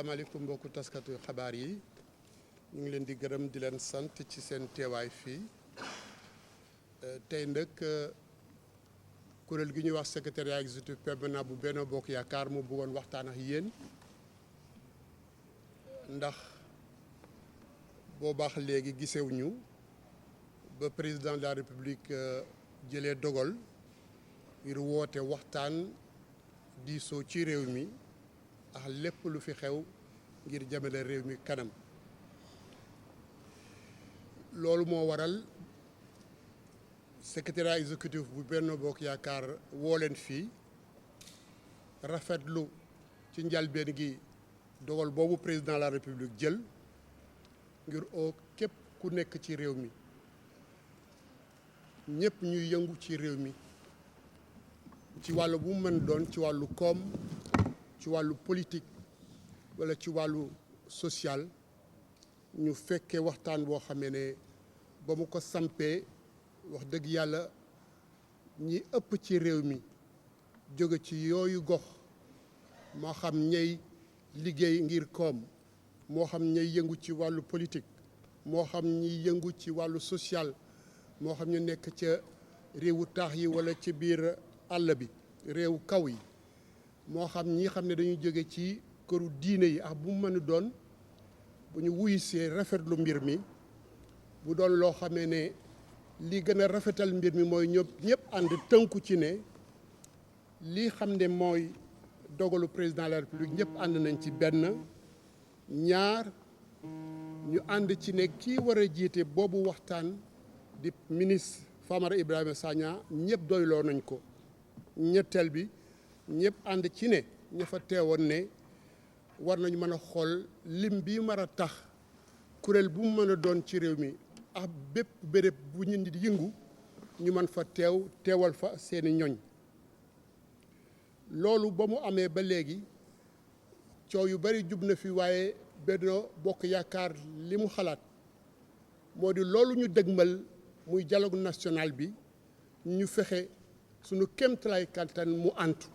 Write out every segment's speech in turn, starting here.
asalaamaaleykum mbokku taskatu xabaar yi ñu ngi leen di gërëm di leen sant ci seen teewaay fii tey nag kuréel gi ñuy wax secrétariat exécutif permanent bu Benno Bokk Yaakaar mu bëggoon waxtaan ak yéen ndax boobaax léegi gisewuñu ba président de la république jëlee dogal ngir woote waxtaan diisoo ci réew mi ak lépp lu fi xew ngir jëmale réew mi kanam loolu moo waral secrétariat exécutif bu Benno Bokk Yaakaar woo leen fii rafetlu ci njalbeen gi dogal boobu président de la république jël ngir oo képp ku nekk ci réew mi ñëpp ñuy yëngu ci réew mi ci wàllu bu mu mën doon ci wàllu koom ci wàllu politique walla ci wàllu social ñu fekkee waxtaan boo xamee ne ba mu ko sampee wax dëgg yàlla ñi ëpp ci réew mi jóge ci yooyu gox moo xam ñey liggéey ngir koom moo xam ñay yëngu ci wàllu politique moo xam ñi yëngu ci wàllu social moo xam ñu nekk ca réewu taax yi walla ci biir àll bi réew kaw yi moo xam ñi xam ne dañuy jóge ci këru diine yi ak bu mu mën a doon bu ñu wuyusee rafetlu mbir mi bu doon loo xamee ne li gën a rafetal mbir mi mooy ñëpp ànd tënku ci ne lii xam ne mooy dogalu président de la république ñëpp ànd nañ ci benn ñaar ñu ànd ci ne kii war a jiite boobu waxtaan di ministre Famara Ibrahima Sagna ñëpp doyloo nañ ko ñetteel bi ñëpp ànd ci ne ña fa teewoon ne war nañu mën a xool lim bi mar a tax kuréel bu mu mën a doon ci réew mi ak bépp béréb bu ñu di yëngu ñu mën fa teewal fa seeni ñoñ loolu ba mu amee ba léegi coow yu bari jub na fi waaye Benno Bokk Yaakaar li mu xalaat moo di loolu ñu dëgmal muy dialogue national bi ñu fexe sunu kéemtalaay kattan mu antu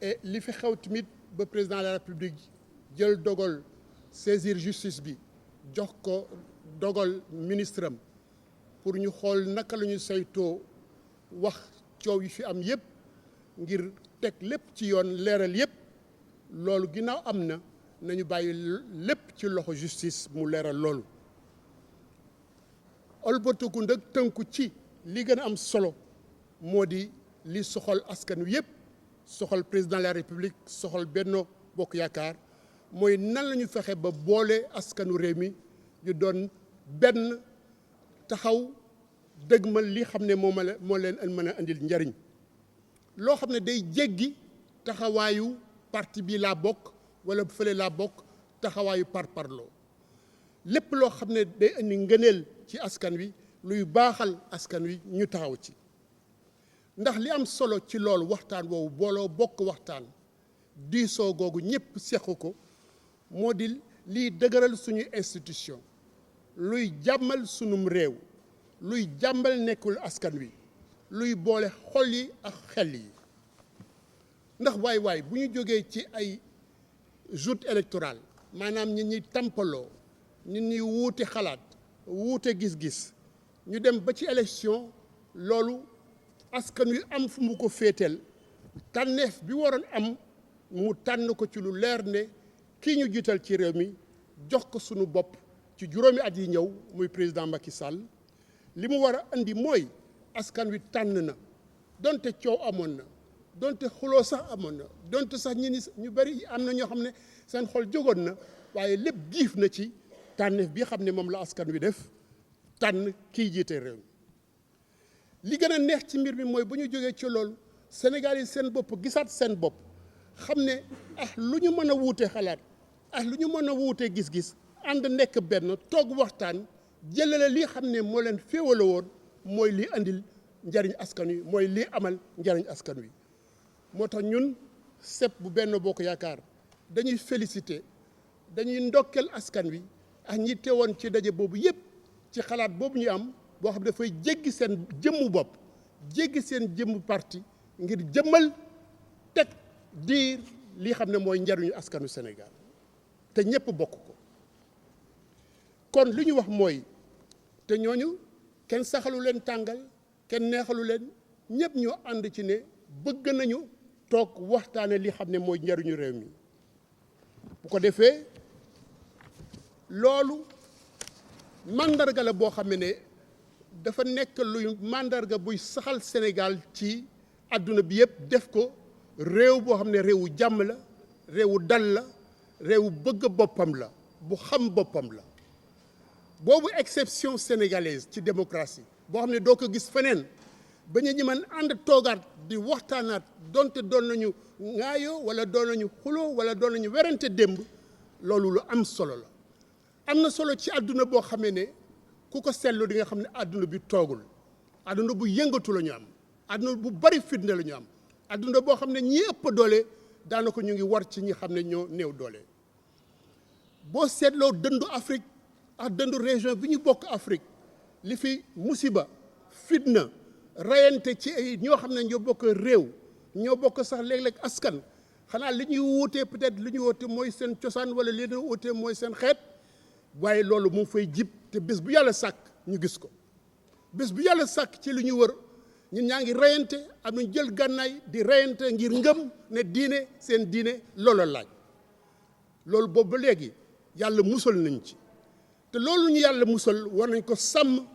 et li fi xew tamit ba président de la république jël dogal saisir justice bi jox ko dogal ministre am pour ñu xool naka la ñu saytoo wax coow yi fi am yépp ngir teg lépp ci yoon leeral yépp loolu ginnaaw am na nañu bàyyi lépp ci loxo justice mu leeral loolu olbatiku nag tënku ci li gën a am solo moo di li soxal askan wi yépp soxal président de la république soxal Benno Bokk Yaakaar mooy nan la ñu fexe ba boole askanu réew mi ñu doon benn taxaw dëgmal li xam ne moo leen mën a indil njariñ loo xam ne day jéggi taxawaayu parti bi laa bokk walla fële laa bokk taxawaayu parparloo lépp loo xam ne day indi ngëneel ci askan wi luy baaxal askan wi ñu taxaw ci ndax li am solo ci loolu waxtaan woowu booloo bokk waxtaan diisoo googu ñëpp seq ko moo di liy dëgëral suñu institution luy jàmmal sunum réew luy jàmmal nekkul askan wi luy boole xol yi ak xel yi ndax waay bu ñu jógee ci ay joute électorale maanaam ñi ñuy tampaloo nit ñi wuute xalaat wuute gis-gis ñu dem ba ci élection loolu askan wi am fu mu ko féeteel tànneef bi waroon am mu tànn ko ci lu leer ne kii ñu jiital ci réew mi jox ko sunu bopp ci juróomi at yi ñëw muy président Macky Sall li mu war a andi mooy askan wi tànn na donte coow amoon na donte xuloo sax amoon na donte sax ñu bari am na ñoo xam ne seen xol jógoon na waaye lépp giif na ci tànneef bi xam ne moom la askan wi def tànn kiy jiite réew mi li gën a neex ci mbir mi mooy bu ñu jógee ci loolu Sénégal yi seen bopp gisaat seen bopp xam ne lu ñu mën a wuute xalaat lu ñu mën a wuute gis-gis ànd nekk benn toog waxtaan jëlale li xam ne moo leen féewale woon mooy li andil njariñ askan wi mooy lii amal njariñ askan wi moo tax ñun CEP bu Benno Bokk Yaakaar dañuy féliciter dañuy ndokkel askan wi ak ñi teewoon ci daje boobu yépp ci xalaat boobu ñu am boo xam ne dafay jéggi seen jëmmu bopp jéggi seen jëmmu parti ngir jëmmal teg diir li xam ne mooy njariñu askanu Sénégal te ñëpp bokk ko kon li ñu wax mooy te ñooñu kenn saxalu leen tàngal kenn neexalu leen ñëpp ñoo ànd ci ne bëgg nañu toog waxtaane li xam ne mooy njariñu réew mi bu ko defee loolu mandarga la boo xam ne dafa nekk luy mandarga buy saxal Sénégal ci àdduna bi yëpp def ko réew boo xam ne réewu jàmm la réewu dal la réewu bëgg boppam la bu xam boppam la boobu exception sénégalaise ci démocratie boo xam ne doo ko gis feneen ba ñu mën ànd toogaat di waxtaanaat donte doon nañu ŋaayoo wala doon nañu xuloo wala doon nañu werante démb loolu lu am solo la am na solo ci àdduna boo xamee ne ku ko seetlu di nga xam ne àdduna bi toogul àdduna bu yëngatu la ñu am àdduna bu bari fitna la ñu am àdduna boo xam ne ñi ëpp doole daanaka ñu ngi war ci ñi xam ne ñoo néew doole boo seetloo dëndu Afrique ak dëndu région bi ñu bokk Afrique li fi musiba fitna rayante ci ay ñoo xam ne ñoo bokk réew ñoo bokk sax léeg-léeg askan xanaa li ñuy wuutee peut-être li ñuy wuute mooy seen cosaan wala li ñuy wuute mooy seen xeet waaye loolu mu fay jib te bés bu yàlla sàkk ñu gis ko bés bu yàlla sàkk ci li ñu wër ñun ñaa ngi reyante am nañ jël gànnaay di reyante ngir ngëm ne diine seen diine loola laaj loolu boobu ba léegi yàlla musal nañ ci te loolu ñu yàlla musal war nañ ko sàmm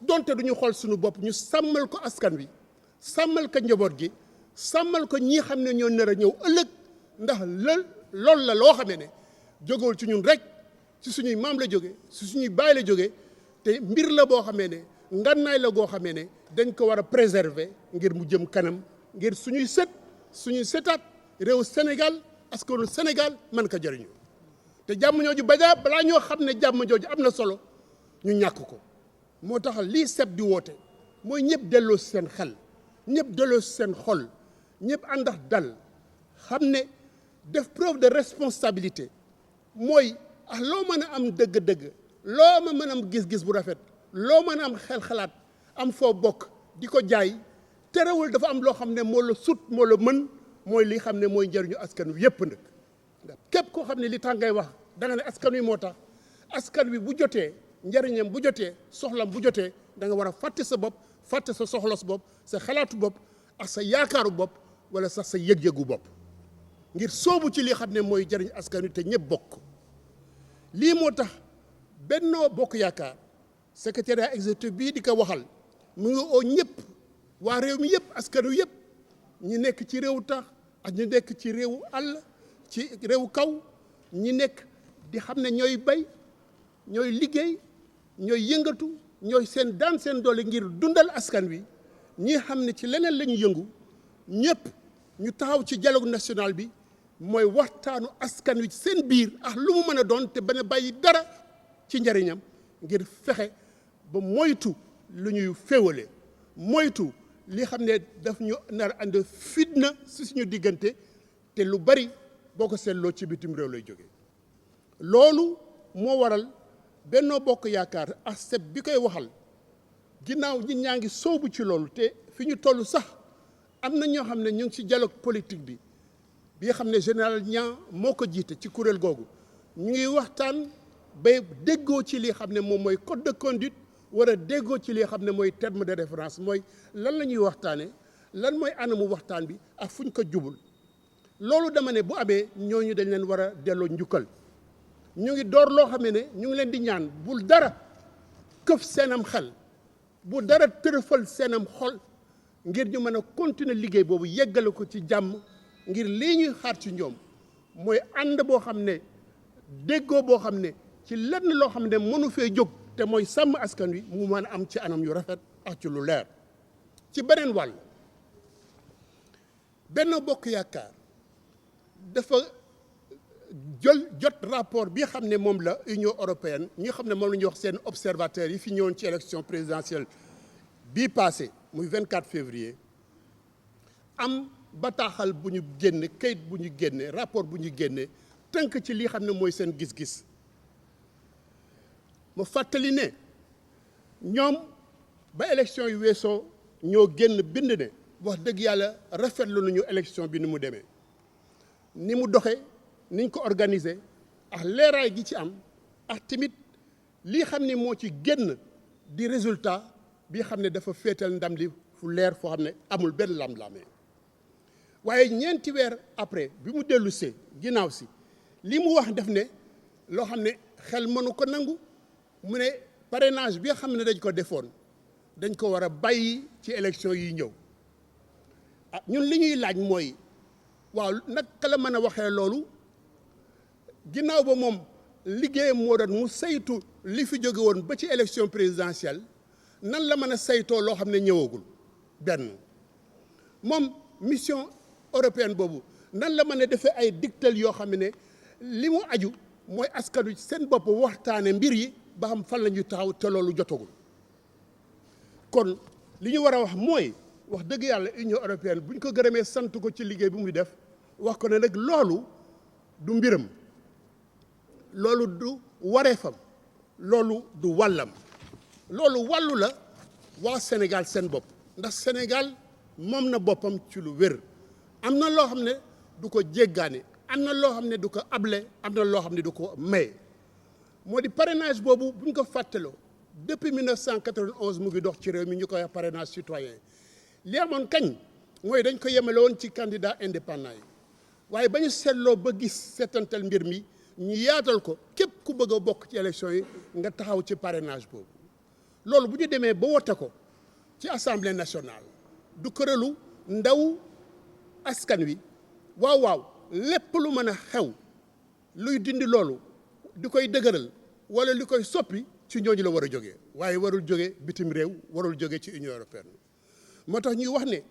donte duñu xool suñu bopp ñu sàmmal ko askan wi sàmmal ko njaboot gi sàmmal ko ñi xam ne ñoo nar a ñëw ëllëg ndax loolu la loo xamee ne jógewul ci ñun rek ci suñuy maam la jóge ci suñuy baay la jóge te mbir la boo xamee ne ngannaay la goo xamee ne dañ ko war a préserver ngir mu jëm kanam ngir suñuy setaat réew Sénégal askanu Sénégal mën ko jëriñu te jàmm jooju balaa ñoo xam ne jàmm jooju am na solo ñu ñàkk ko moo tax lii seb di woote mooy ñëpp delloo si seen xel ñëpp delloo si seen xol ñëpp àndax dal xam ne def preuve de responsabilité mooy loo mën a am dëgg-dëgg loo ma mën a am gis-gis bu rafet loo mën a am xel-xalaat am foo bokk di ko jaay terewul dafa am loo xam ne moo la sut moo la mën mooy li xam ne mooy njëriñu askan wi yëpp nag képp koo xam ne li tax ngay wax da nga ne askan wi moo tax askan wi bu jotee njëriñam bu jotee soxlam bu jotee da nga war a fàtte sa bopp fàtte sa soxlas bopp sa xalaatu bopp ak sa yaakaaru bopp wala sax sa yëg-yëgu bopp ngir soobu ci li xam ne mooy jëriñ askan wi te ñëpp bokk lii moo tax Benno Bokk Yaakaar secrétariat exécutif bii di ko waxal mu ngi oo ñëpp waa réew mi yëpp askan wi yëpp ñi nekk ci réewu tax ak ñu nekk ci réewu àll ci réewu kaw ñi nekk di xam ne ñooy bay ñooy liggéey ñooy yëngatu ñooy seen daan seen doole ngir dundal askan wi ñi xam ne ci leneen la ñu yëngu ñëpp ñu taxaw ci dialogue national bi mooy waxtaanu askan wi ci seen biir ak lu mu mën a doon te bañ a bàyyi dara ci njariñam ngir fexe ba moytu lu ñuy féewale moytu li xam ne daf ñu nar ànd fitna si suñu diggante te lu bari boo ko seetloo ci bitim réew lay jóge loolu moo waral Benno Bokk Yaakaar ak seb bi koy waxal ginnaaw ñi ñaa ngi soobu ci loolu te fi ñu toll sax am na ñoo xam ne ñu ngi ci dialogue politique bi nga xam ne général Niang moo ko jiite ci kuréel googu ñu ngi waxtaan ba déggoo ci li xam ne moom mooy code de conduite war a déggoo ci li xam ne mooy terme de référence mooy lan la ñuy waxtaane lan mooy anamu waxtaan bi ak fu ñu ko jubul loolu dama ne bu amee ñooñu dañ leen war a delloo njukkal ñu ngi door loo xam ne ñu ngi leen di ñaan bul dara këf seenam xel bu dara tërëfal seenam xol ngir ñu mën a continuer liggéey boobu yeggale ko ci jàmm ngir lii ñuy xaar ci ñoom mooy ànd boo xam ne déggoo boo xam ne ci lenn loo xam ne mënu fee jóg te mooy sàmm askan wi mu mën a am ci anam yu rafet ak ci lu leer ci beneen wàll Benno Bokk Yaakaar dafa jot rapport bi xam ne moom la Union européenne ñi xam ne moom la ñuy wax seen observateurs yi fi ñëwoon ci élection présidentielle bii passé muy 24 février am bataaxal bu ñu génne kayit bu ñu génne rapport bu ñu génne tënk ci li xam ne mooy seen gis-gis ma fàttali ne ñoom ba élection yu weesoo ñoo génn bind ne wax dëgg yàlla rafetlu nañu élection bi ni mu demee ni mu doxe niñ ko organiser ak leeraay gi ci am ak tamit lii xam ne moo ci génn di résultat bi xam ne dafa féetal ndam li fu leer foo xam ne amul benn lam-lamee waaye ñeenti weer après bi mu dellu see ginnaaw si li mu wax def ne loo xam ne xel mënu ko nangu mu ne parrainage bi nga xam ne dañ ko defoon dañ ko war a bàyyi ci élection yi ñëw ah ñun li ñuy laaj mooy waaw naka la mën a waxee loolu ginnaaw ba moom liggéeyam moo doon mu saytu li fi jóge woon ba ci élection présidentielle nan la mën a saytoo loo xam ne ñëwagul benn moom mission européenne boobu nan la mën a defee ay digtal yoo xam ne li mu aju mooy askanu seen bopp waxtaane mbir yi ba xam fan la ñuy taxaw te loolu jotagul kon li ñu war a wax mooy wax dëgg yàlla Union européenne bu ñu ko gërëmee sant ko ci liggéey bi muy def wax ko ne nag loolu du mbiram loolu du wareefam loolu du wàllam loolu wàllu la waa Sénégal seen bopp ndax Sénégal moom na boppam ci lu wér am na loo xam ne du ko jéggaane am na loo xam ne du ko able am na loo xam ne du ko maye moo di parrainage boobu bu ñu ko fàttaloo depuis 1991 mu ngi dox ci réew mi ñu koy wax parrainage citoyen li amoon kañ mooy dañ ko yemale woon ci candidat indépendant yi waaye ba ñu seetloo ba gis seetantal mbir mi ñu yaatal ko képp ku bëgg a bokk ci élection yi nga taxaw ci parrainage boobu loolu bu ñu demee ba wote ko ci assemblée nationale du këralu ndaw askan wi waaw lépp lu mën a xew luy dindi loolu di koy dëgëral wala li koy soppi ci ñooñu la war a jógee waaye warul jóge bitim réew warul jóge ci Union européenne moo tax ñuy wax ne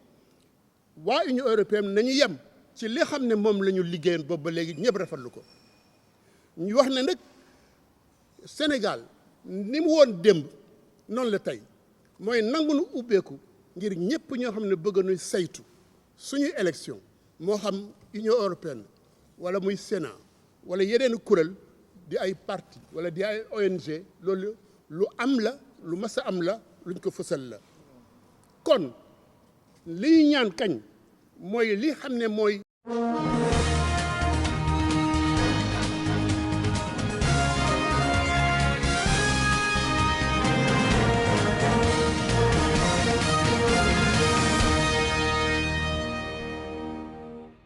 waa Union européenne nañu yem ci li xam ne moom la ñu liggéeyoon boobu ba léegi ñëpp rafetlu ko ñu wax ne nag Sénégal ni mu woon démb noonu la tey mooy nangu nu ubbeeku ngir ñëpp ñoo xam ne bëgg nuy saytu suñuy élection moo xam Union européenne wala muy Sénat wala yeneen kuréel di ay parti wala di ay ONG loolu lu am la lu mas a am la luñ ko fësal la kon li ñu ñaan kañ mooy li xam ne mooy